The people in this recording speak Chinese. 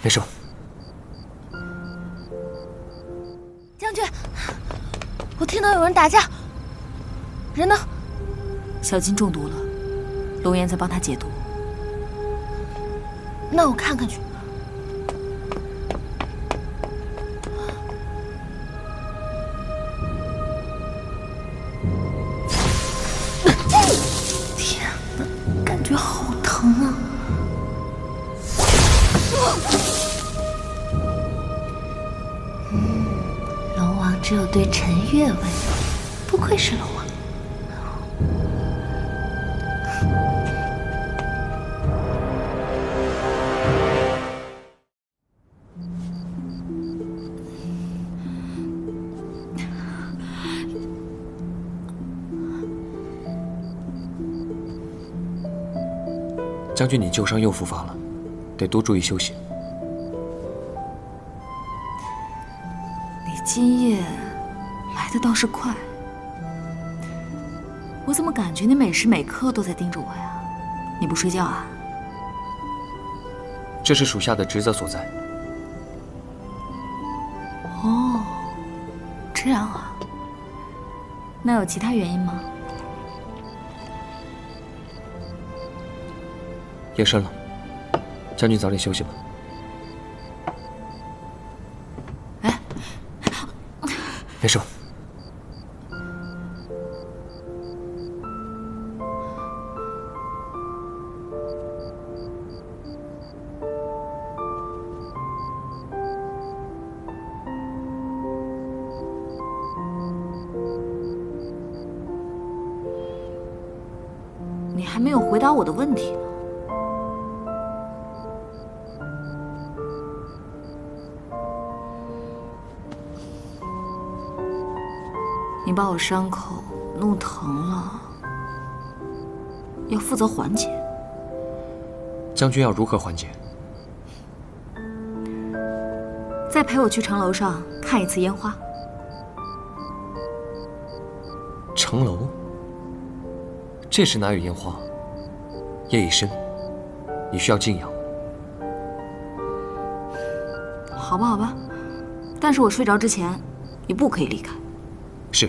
别说。将军，我听到有人打架，人呢？小金中毒了，龙岩在帮他解毒。那我看看去。天哪，感觉好疼啊！龙王只有对陈月温柔，不愧是龙王。将军，你旧伤又复发了，得多注意休息。你今夜来的倒是快，我怎么感觉你每时每刻都在盯着我呀？你不睡觉啊？这是属下的职责所在。哦，这样啊。那有其他原因吗？夜深了，将军早点休息吧。哎，别说。你还没有回答我的问题呢。你把我伤口弄疼了，要负责缓解。将军要如何缓解？再陪我去城楼上看一次烟花。城楼？这时哪有烟花？夜已深，你需要静养。好吧，好吧，但是我睡着之前，你不可以离开。是。